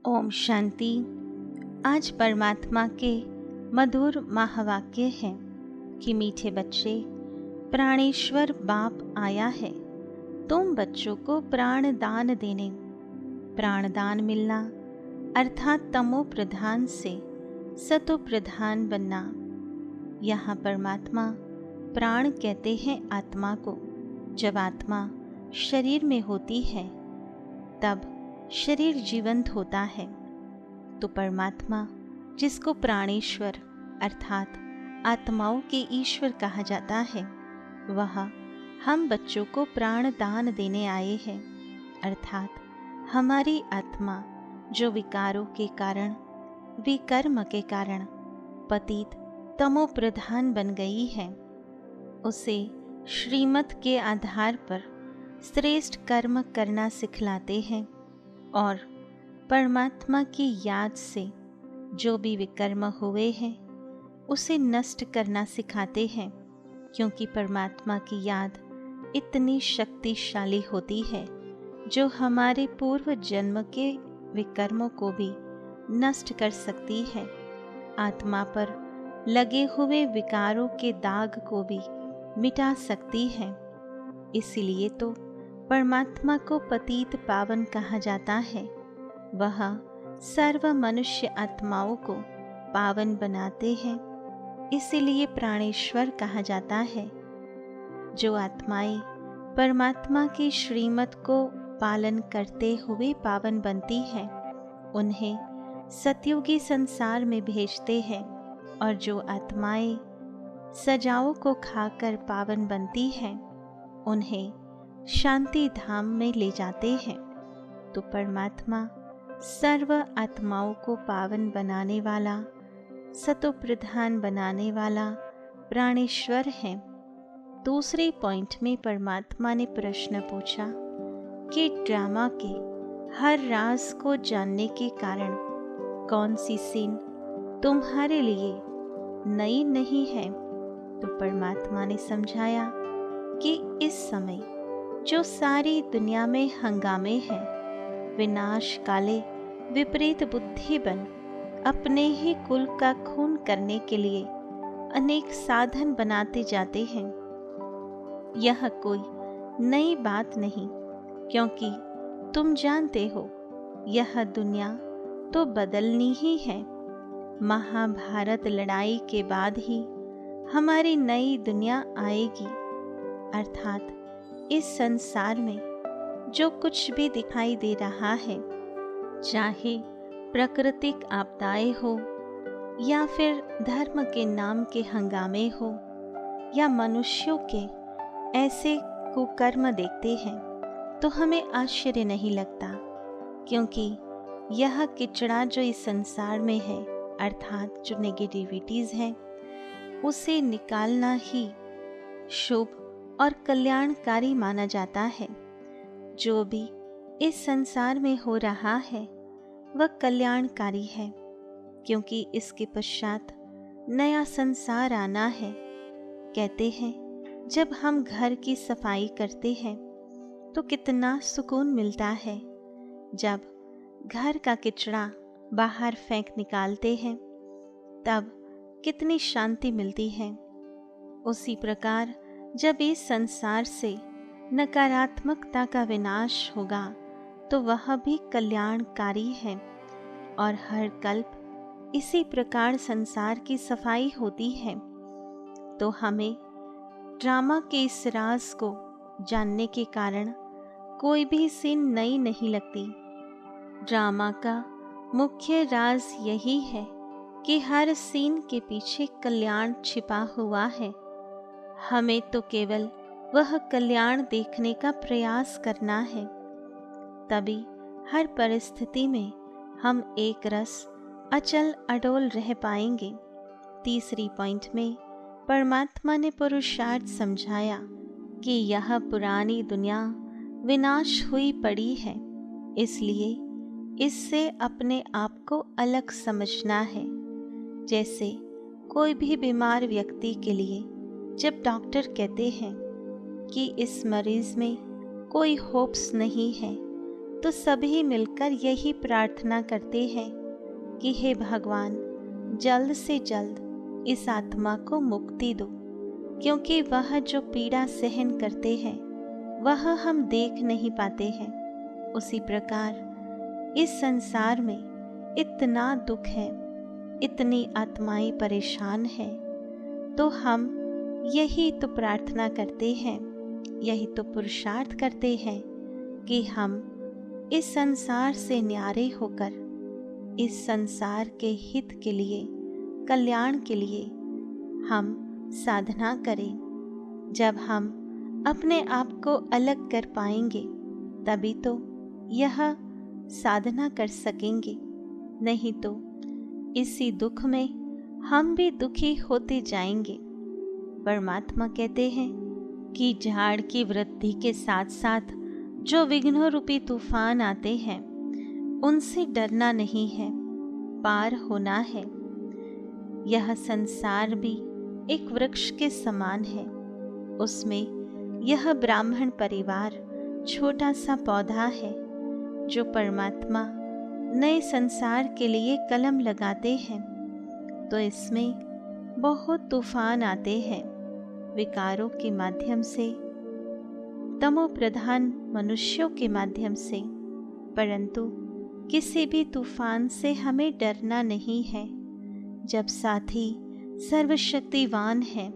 ओम शांति। आज परमात्मा के मधुर महावाक्य हैं कि मीठे बच्चे, प्राणेश्वर बाप आया है तुम बच्चों को प्राण दान देने। प्राण दान मिलना अर्थात तमो प्रधान से सतो प्रधान बनना। यहाँ परमात्मा प्राण कहते हैं आत्मा को। जब आत्मा शरीर में होती है तब शरीर जीवंत होता है। तो परमात्मा जिसको प्राणेश्वर अर्थात आत्माओं के ईश्वर कहा जाता है, वह हम बच्चों को प्राण दान देने आए हैं। अर्थात हमारी आत्मा जो विकारों के कारण, विकर्म के कारण पतित तमो प्रधान बन गई है, उसे श्रीमत के आधार पर श्रेष्ठ कर्म करना सिखलाते हैं और परमात्मा की याद से जो भी विकर्म हुए हैं उसे नष्ट करना सिखाते हैं, क्योंकि परमात्मा की याद इतनी शक्तिशाली होती है जो हमारे पूर्व जन्म के विकर्मों को भी नष्ट कर सकती है। आत्मा पर लगे हुए विकारों के दाग को भी मिटा सकती है। इसीलिए तो परमात्मा को पतित पावन कहा जाता है। वह सर्व मनुष्य आत्माओं को पावन बनाते हैं, इसीलिए प्राणेश्वर कहा जाता है। जो आत्माएं परमात्मा की श्रीमत को पालन करते हुए पावन बनती हैं, उन्हें सतयुगी संसार में भेजते हैं, और जो आत्माएं सजाओं को खाकर पावन बनती हैं, उन्हें शांति धाम में ले जाते हैं। तो परमात्मा सर्व आत्माओं को पावन बनाने वाला, सतो प्रधान बनाने वाला प्राणेश्वर है। दूसरे पॉइंट में परमात्मा ने प्रश्न पूछा कि ड्रामा के हर राज को जानने के कारण कौन सी सीन तुम्हारे लिए नई नहीं है। तो परमात्मा ने समझाया कि इस समय जो सारी दुनिया में हंगामे हैं, विनाश काले विपरीत बुद्धि बन अपने ही कुल का खून करने के लिए अनेक साधन बनाते जाते हैं। यह कोई नई बात नहीं, क्योंकि तुम जानते हो यह दुनिया तो बदलनी ही है। महाभारत लड़ाई के बाद ही हमारी नई दुनिया आएगी। अर्थात इस संसार में जो कुछ भी दिखाई दे रहा है, चाहे प्राकृतिक आपदाएं हो या फिर धर्म के नाम के हंगामे हो या मनुष्यों के ऐसे कुकर्म देखते हैं, तो हमें आश्चर्य नहीं लगता, क्योंकि यह किचड़ा जो इस संसार में है, अर्थात जो नेगेटिविटीज़ हैं, उसे निकालना ही शुभ और कल्याणकारी माना जाता है। जो भी इस संसार में हो रहा है वह कल्याणकारी है, क्योंकि इसके पश्चात नया संसार आना है। कहते हैं जब हम घर की सफाई करते हैं तो कितना सुकून मिलता है। जब घर का किचड़ा बाहर फेंक निकालते हैं तब कितनी शांति मिलती है। उसी प्रकार जब इस संसार से नकारात्मकता का विनाश होगा तो वह भी कल्याणकारी है। और हर कल्प इसी प्रकार संसार की सफाई होती है। तो हमें ड्रामा के इस राज को जानने के कारण कोई भी सीन नई नहीं लगती। ड्रामा का मुख्य राज यही है कि हर सीन के पीछे कल्याण छिपा हुआ है। हमें तो केवल वह कल्याण देखने का प्रयास करना है, तभी हर परिस्थिति में हम एक रस अचल अडोल रह पाएंगे। तीसरी पॉइंट में परमात्मा ने पुरुषार्थ समझाया कि यह पुरानी दुनिया विनाश हुई पड़ी है, इसलिए इससे अपने आप को अलग समझना है। जैसे कोई भी बीमार व्यक्ति के लिए जब डॉक्टर कहते हैं कि इस मरीज में कोई होप्स नहीं है, तो सभी मिलकर यही प्रार्थना करते हैं कि हे भगवान, जल्द से जल्द इस आत्मा को मुक्ति दो, क्योंकि वह जो पीड़ा सहन करते हैं वह हम देख नहीं पाते हैं। उसी प्रकार इस संसार में इतना दुख है, इतनी आत्माएं परेशान हैं, तो हम यही तो प्रार्थना करते हैं, यही तो पुरुषार्थ करते हैं कि हम इस संसार से न्यारे होकर इस संसार के हित के लिए, कल्याण के लिए हम साधना करें। जब हम अपने आप को अलग कर पाएंगे तभी तो यह साधना कर सकेंगे, नहीं तो इसी दुख में हम भी दुखी होते जाएंगे। परमात्मा कहते हैं कि झाड़ की वृद्धि के साथ साथ जो विघ्नों रूपी तूफान आते हैं उनसे डरना नहीं है, पार होना है। यह संसार भी एक वृक्ष के समान है, उसमें यह ब्राह्मण परिवार छोटा सा पौधा है जो परमात्मा नए संसार के लिए कलम लगाते हैं, तो इसमें बहुत तूफान आते हैं विकारों के माध्यम से, तमो प्रधान मनुष्यों के माध्यम से, परंतु किसी भी तूफान से हमें डरना नहीं है। जब साथी सर्वशक्तिवान है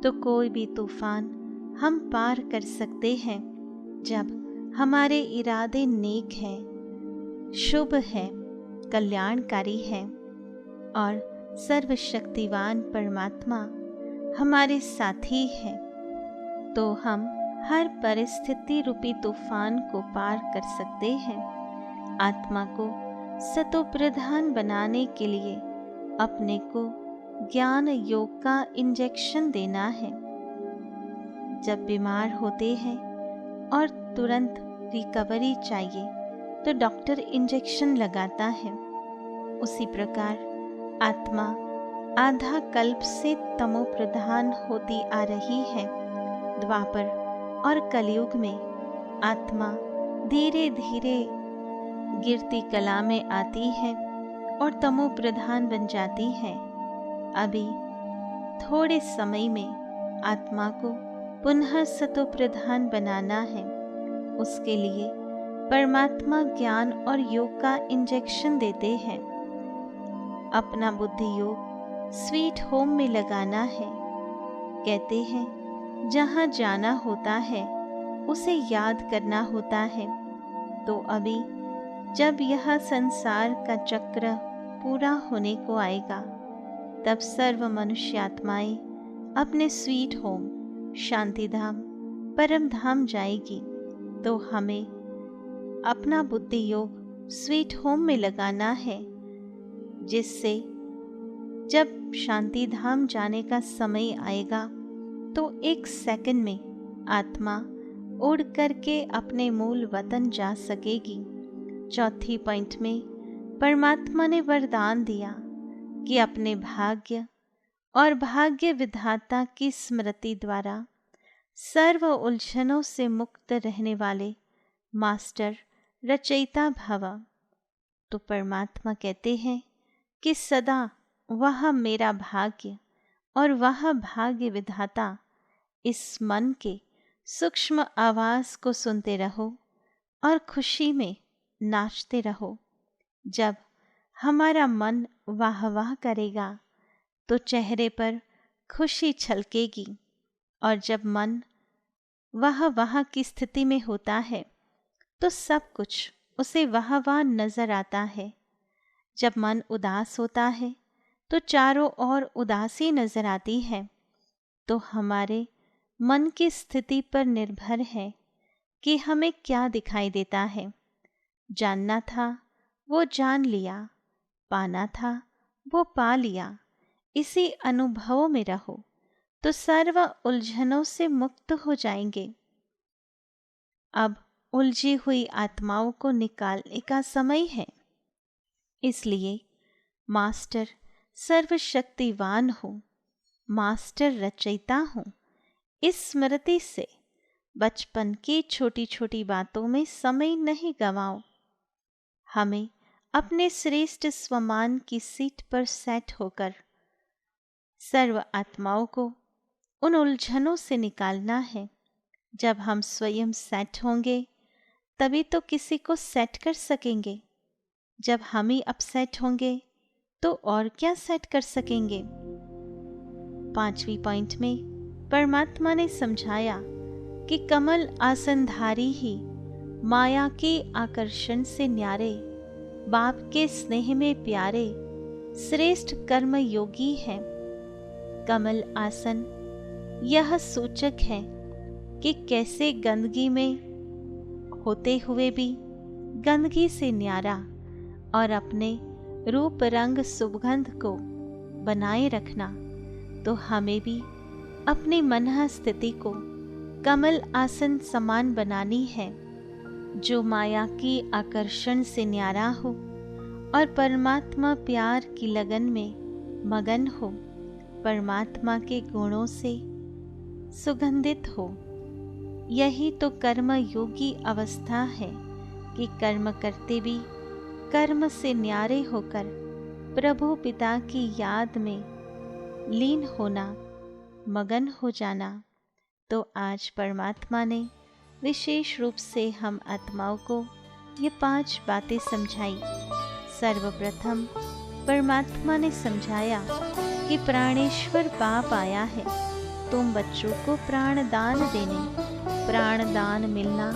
तो कोई भी तूफान हम पार कर सकते हैं। जब हमारे इरादे नेक हैं, शुभ हैं, कल्याणकारी हैं और सर्वशक्तिवान परमात्मा हमारे साथी हैं, तो हम हर परिस्थिति रूपी तूफान को पार कर सकते हैं। आत्मा को सतोप्रधान बनाने के लिए अपने को ज्ञान योग का इंजेक्शन देना है। जब बीमार होते हैं और तुरंत रिकवरी चाहिए तो डॉक्टर इंजेक्शन लगाता है। उसी प्रकार आत्मा आधा कल्प से तमो प्रधान होती आ रही है। द्वापर और कलयुग में आत्मा धीरे धीरे गिरती कला में आती है और तमो प्रधान बन जाती है। अभी थोड़े समय में आत्मा को पुनः सतो प्रधान बनाना है। उसके लिए परमात्मा ज्ञान और योग का इंजेक्शन देते हैं। अपना बुद्धि योग स्वीट होम में लगाना है। कहते हैं जहाँ जाना होता है उसे याद करना होता है। तो अभी जब यह संसार का चक्र पूरा होने को आएगा तब सर्व मनुष्य आत्माएं अपने स्वीट होम शांति धाम परम धाम जाएगी। तो हमें अपना बुद्धि योग स्वीट होम में लगाना है, जिससे जब शांति धाम जाने का समय आएगा तो एक सेकंड में आत्मा उड़ करके अपने मूल वतन जा सकेगी। चौथी पॉइंट में परमात्मा ने वरदान दिया कि अपने भाग्य और भाग्य विधाता की स्मृति द्वारा सर्व उलझनों से मुक्त रहने वाले मास्टर रचयिता भव। तो परमात्मा कहते हैं कि सदा वह मेरा भाग्य और वह भाग्य विधाता, इस मन के सूक्ष्म आवाज को सुनते रहो और खुशी में नाचते रहो। जब हमारा मन वाह वाह करेगा तो चेहरे पर खुशी छलकेगी, और जब मन वाह वाह की स्थिति में होता है तो सब कुछ उसे वाह वाह नजर आता है। जब मन उदास होता है तो चारों ओर उदासी नजर आती है। तो हमारे मन की स्थिति पर निर्भर है कि हमें क्या दिखाई देता है। जानना था वो जान लिया, पाना था वो पा लिया। इसी अनुभवों में रहो तो सर्व उलझनों से मुक्त हो जाएंगे। अब उलझी हुई आत्माओं को निकालने का समय है। इसलिए मास्टर सर्वशक्तिवान हो, मास्टर रचयिता हो, इस स्मृति से बचपन की छोटी छोटी बातों में समय नहीं गंवाओ। हमें अपने श्रेष्ठ स्वमान की सीट पर सेट होकर सर्व आत्माओं को उन उलझनों से निकालना है। जब हम स्वयं सेट होंगे तभी तो किसी को सेट कर सकेंगे। जब हम ही अपसेट होंगे तो और क्या सेट कर सकेंगे। 5वीं पॉइंट में परमात्मा ने समझाया कि कमल आसनधारी ही माया के आकर्षण से न्यारे, बाप के स्नेह में प्यारे, श्रेष्ठ कर्म योगी हैं। कमल आसन यह सूचक है कि कैसे गंदगी में होते हुए भी गंदगी से न्यारा और अपने रूप रंग सुगंध को बनाए रखना। तो हमें भी अपनी मनः स्थिति को कमल आसन समान बनानी है, जो माया की आकर्षण से न्यारा हो और परमात्मा प्यार की लगन में मगन हो, परमात्मा के गुणों से सुगंधित हो। यही तो कर्म योगी अवस्था है कि कर्म करते भी कर्म से न्यारे होकर प्रभु पिता की याद में लीन होना, मगन हो जाना। तो आज परमात्मा ने विशेष रूप से हम आत्माओं को ये 5 बातें समझाई। सर्वप्रथम परमात्मा ने समझाया कि प्राणेश्वर बाप आया है तुम बच्चों को प्राण दान देने। प्राण दान मिलना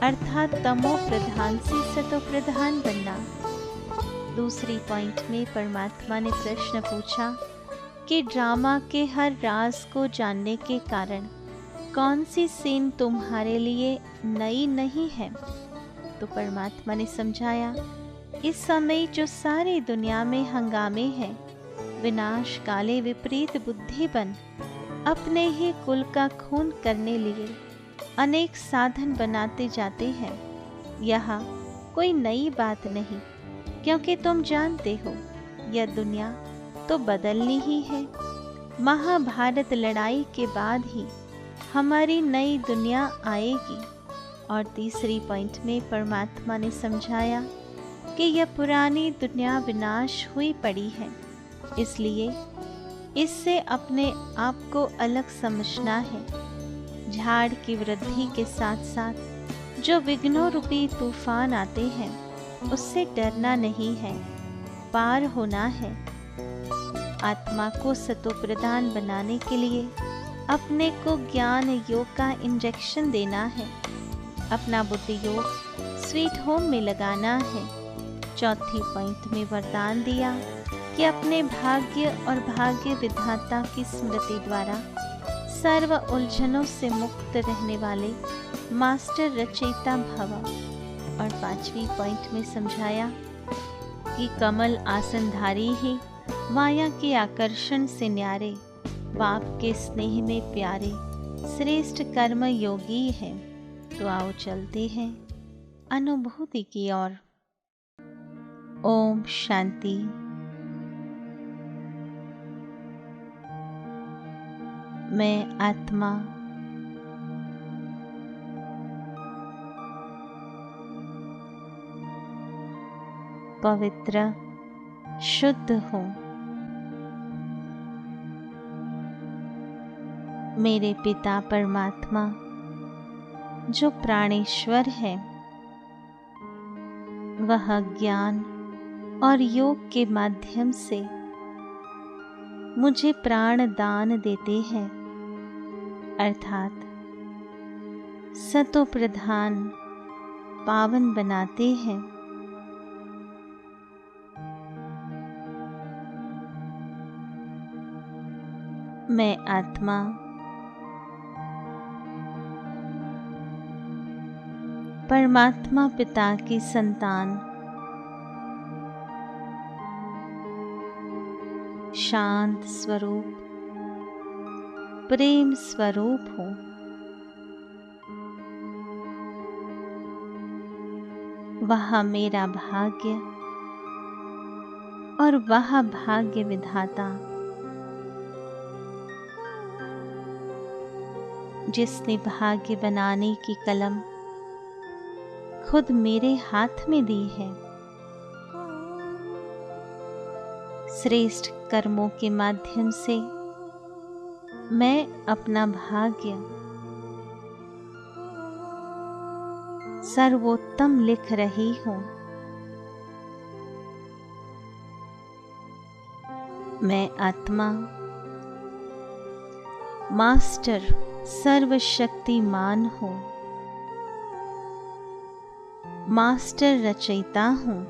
अर्थात तमो प्रधान से सतो प्रधान बनना। दूसरी पॉइंट में परमात्मा ने प्रश्न पूछा कि ड्रामा के हर राज को जानने के कारण कौन सी सीन तुम्हारे लिए नई नहीं है। तो परमात्मा ने समझाया, इस समय जो सारी दुनिया में हंगामे हैं, विनाश काले विपरीत बुद्धि बन अपने ही कुल का खून करने लिए अनेक साधन बनाते जाते हैं। यह कोई नई बात नहीं, क्योंकि तुम जानते हो यह दुनिया तो बदलनी ही है। महाभारत लड़ाई के बाद ही हमारी नई दुनिया आएगी। और तीसरी पॉइंट में परमात्मा ने समझाया कि यह पुरानी दुनिया विनाश हुई पड़ी है, इसलिए इससे अपने आप को अलग समझना है। झाड़ की वृद्धि के साथ साथ जो विघ्नों रूपी तूफान आते हैं, उससे डरना नहीं है, पार होना है। आत्मा को सतो प्रदान बनाने के लिए अपने को ज्ञान योग का इंजेक्शन देना है। अपना बुद्धि योग स्वीट होम में लगाना है। चौथी पॉइंट में वरदान दिया कि अपने भाग्य और भाग्य विधाता की स्मृति द्वारा सर्व उलझनों से मुक्त रहने वाले मास्टर रचयिता भव। और 5वीं पॉइंट में समझाया कि कमल आसनधारी ही माया के आकर्षण से न्यारे, बाप के स्नेह में प्यारे, श्रेष्ठ कर्म योगी है। तो आओ चलते हैं अनुभूति की ओर। ओम शांति। मैं आत्मा पवित्र शुद्ध हूँ। मेरे पिता परमात्मा जो प्राणेश्वर है, वह ज्ञान और योग के माध्यम से मुझे प्राण दान देते हैं, अर्थात सतो प्रधान पावन बनाते हैं। मैं आत्मा परमात्मा पिता की संतान, शांत स्वरूप प्रेम स्वरूप हूँ। वह मेरा भाग्य और वह भाग्य विधाता जिसने भाग्य बनाने की कलम खुद मेरे हाथ में दी है। श्रेष्ठ कर्मों के माध्यम से मैं अपना भाग्य सर्वोत्तम लिख रही हूँ। मैं आत्मा मास्टर सर्वशक्तिमान हूँ, मास्टर रचयिता हूँ।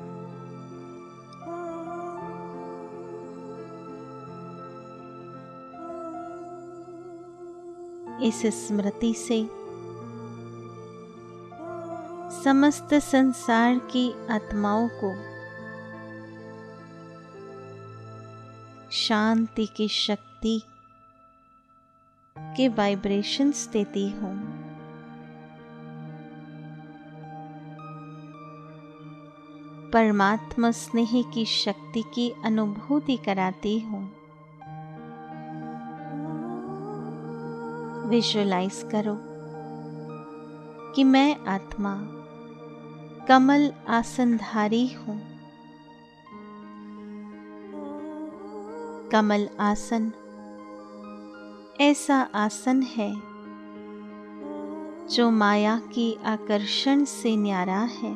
इस स्मृति से समस्त संसार की आत्माओं को शांति की शक्ति के वाइब्रेशंस देती हूँ। परमात्मा स्नेह की शक्ति की अनुभूति कराती हूँ। विजुअलाइज करो कि मैं आत्मा कमल आसनधारी हूँ। कमल आसन ऐसा आसन है जो माया की आकर्षण से न्यारा है।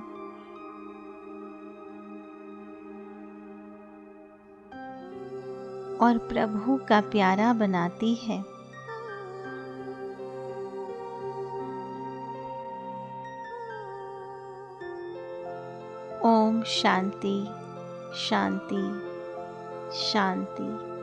और प्रभु का प्यारा बनाती है। ओम शांति शांति शांति।